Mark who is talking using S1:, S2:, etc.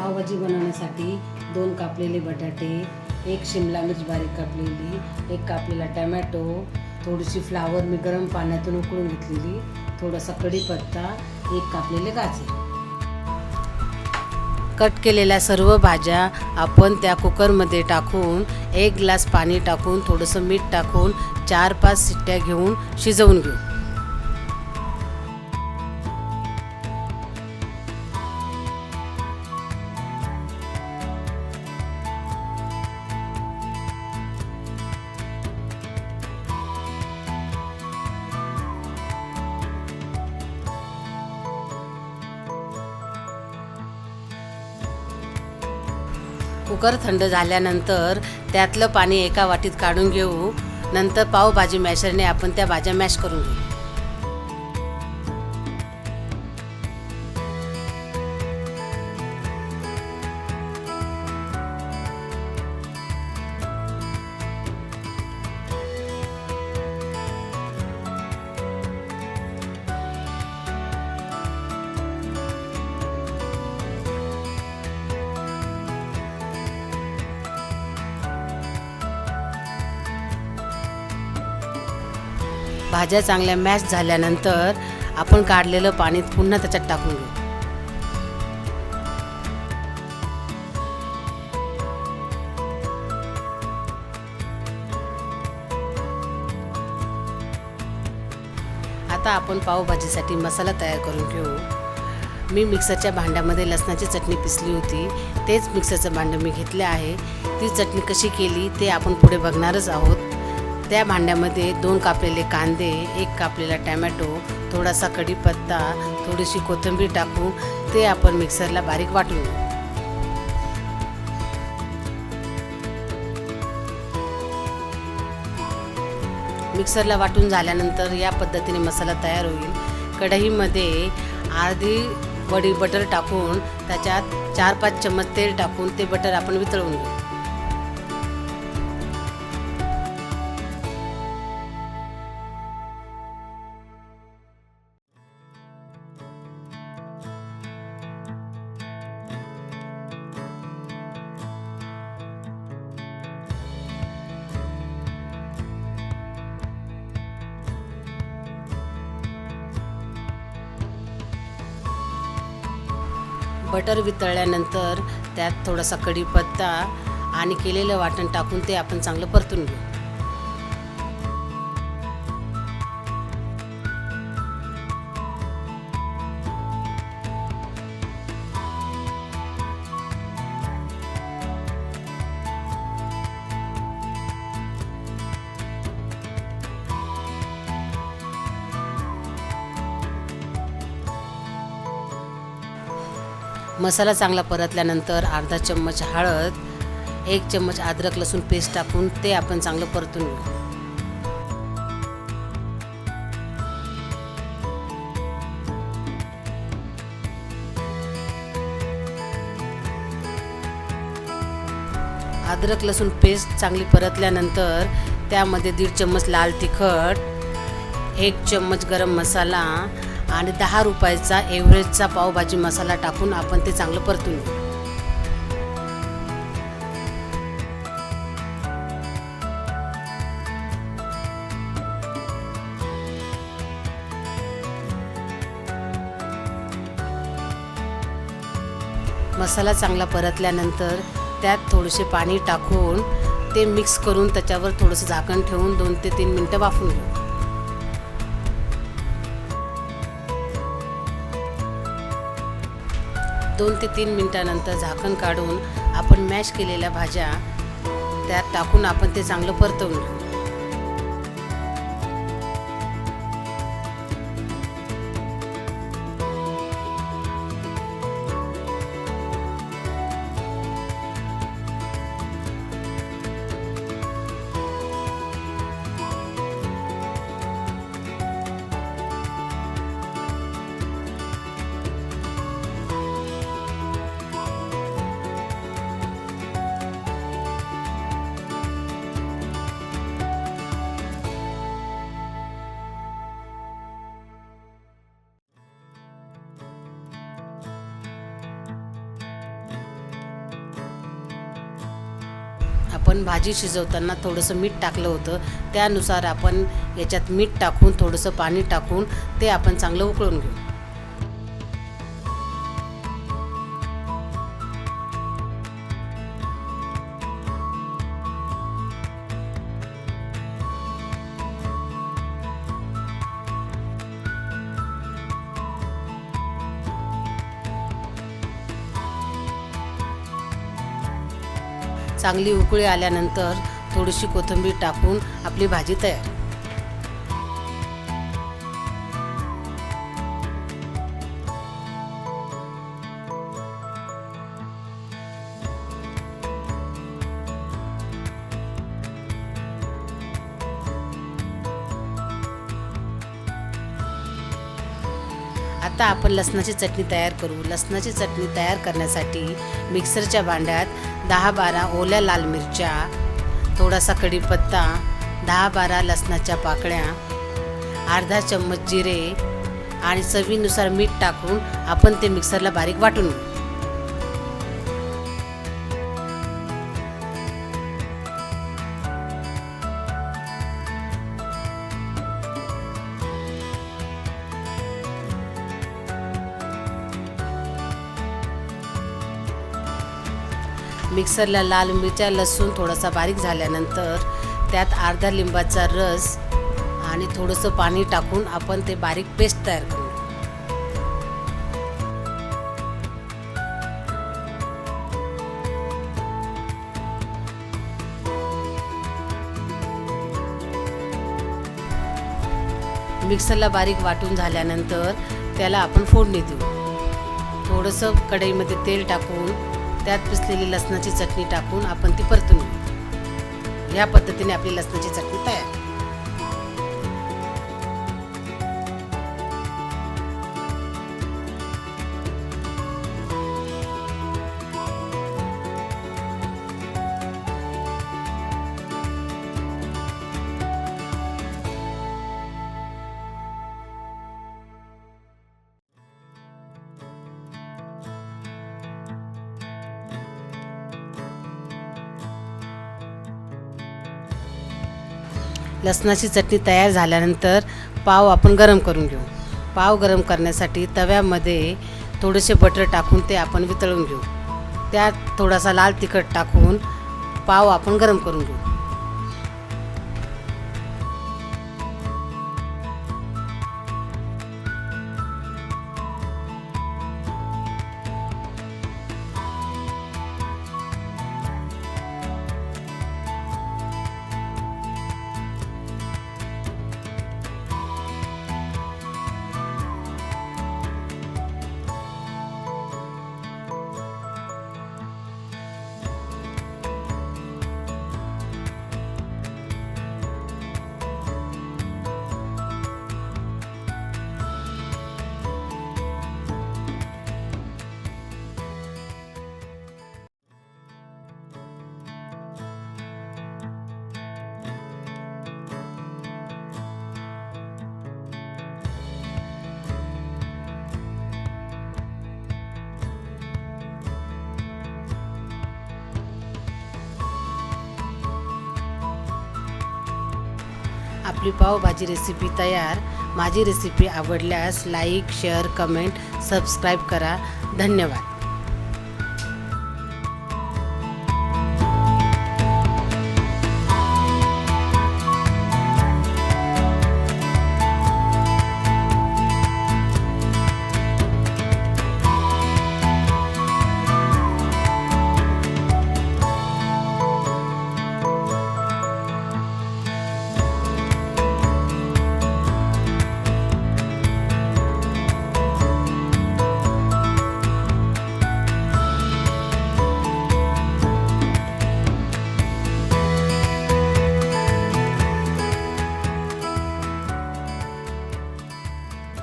S1: पावभाजी बनवण्यासाठी 2 कापलेले बटाटे, 1 शिमला मिर्च बारीक कापलेली, 1 कापलेला टोमॅटो, थोडीशी फ्लावर मी गरम पाण्यातून उकळून घेतलेली, थोडासा कढीपत्ता, 1 कापलेले गाजर. कट केलेल्या सर्व भाज्या आपण त्या कुकरमध्ये टाकून 1 ग्लास पाणी टाकून थोडंसं मीठ टाकून 4-5 शिट्ट्या घेऊन शिजवून घेऊ. कुकर थंड झाल्यानंतर त्यातलं पाणी एका वाटीत काढून घेऊ. नंतर पावभाजी मॅशरने आपण त्या भाज्या मॅश करून घेऊ. भाज्या चांगल्या मॅश झाल्यानंतर आपण काढलेलं पाणी पुन्हा त्याच्यात टाकून घेऊ. आता आपण पावभाजीसाठी मसाला तयार करून घेऊ. मी मिक्सरच्या भांड्यामध्ये लसणाची चटणी पिसली होती. तेच मिक्सरचं भांडं मी घेतले आहे. ती चटणी कशी केली ते आपण पुढे बघणारच आहोत. त्या भांड्यामध्ये 2 कापलेले कांदे, 1 कापलेला टोमॅटो, थोडासा कढीपत्ता, थोडीशी कोथिंबीर टाकून ते आपण मिक्सरला बारीक वाटून घेऊ. मिक्सरला वाटून झाल्यानंतर या पद्धतीने मसाला तयार होईल. कढईमध्ये अर्धी वडी बटर टाकून त्याच्यात 4-5 चम्मच तेल टाकून ते बटर आपण वितळवून घेऊ. बटर वितळल्यानंतर त्यात थोडासा कढीपत्ता आणि केलेलं वाटण टाकून ते आपण चांगलं परतून घेऊ. मसाला चांगला परतल्यानंतर अर्धा चम्मच हळद, 1 चम्मच अद्रक लसूण पेस्ट टाकून ते आपण चांगलं परतून घेऊ. अद्रक लसूण पेस्ट चांगली परतल्यानंतर त्यामध्ये 1.5 चम्मच लाल तिखट, 1 चम्मच गरम मसाला आणि 10 रुपयाचा एव्हरेस्टचा पावभाजी मसाला टाकून आपण ते चांगलं परतून घेऊ. मसाला चांगला परतल्यानंतर त्यात थोडेसे पाणी टाकून ते मिक्स करून त्याच्यावर थोडंसं झाकण ठेवून 2 ते 3 मिनिटं वाफवून घेऊ. 2 ते 3 मिनिटानंतर झाकण काढून आपण मॅश केलेल्या भाज्या त्यात टाकून आपण ते चांगलं परतवून घेऊ. आपण भाजी शिजवताना थोडंसं मीठ टाकलं होतं, त्यानुसार आपण याच्यात मीठ टाकून थोडंसं पाणी टाकून ते आपण चांगलं उकळून घेऊ. चांगली उकळी आल्यानंतर थोडीशी कोथिंबीर टाकून आपली भाजी तयार. आता आपण लसणाची चटणी तयार करू. लसणाची चटणी तयार करण्यासाठी मिक्सरच्या भांड्यात 10-12 ओल्या लाल मिरच्या, थोडासा कढीपत्ता, 10-12 लसणाच्या पाकळ्या, अर्धा चम्मच जिरे आणि चवीनुसार मीठ टाकून आपण ते मिक्सरला बारीक वाटून घेऊ. मिक्सरला लाल मिरच्या, लसूण थोडासा बारीक झाल्यानंतर त्यात अर्धा लिंबाचा रस आणि थोडंसं पाणी टाकून आपण ते बारीक पेस्ट तयार करू. मिक्सरला बारीक वाटून झाल्यानंतर त्याला आपण फोडणी देऊ. थोडंसं कढईमध्ये तेल टाकून त्यात पिसलेली लसणाची चटणी टाकून आपण ती परतून घेऊ. या पद्धतीने आपली लसणाची चटणी तयार. लसणाची चटणी तयार झाल्यानंतर पाव आपण गरम करून घेऊ. पाव गरम करण्यासाठी तव्यामध्ये थोडेसे बटर टाकून ते आपण वितळून घेऊ. त्यात थोडासा लाल तिखट टाकून पाव आपण गरम करून घेऊ. आपली पावभाजी रेसिपी तयार. माझी रेसिपी आवडल्यास लाईक, शेअर, कमेंट, सबस्क्राईब करा. धन्यवाद.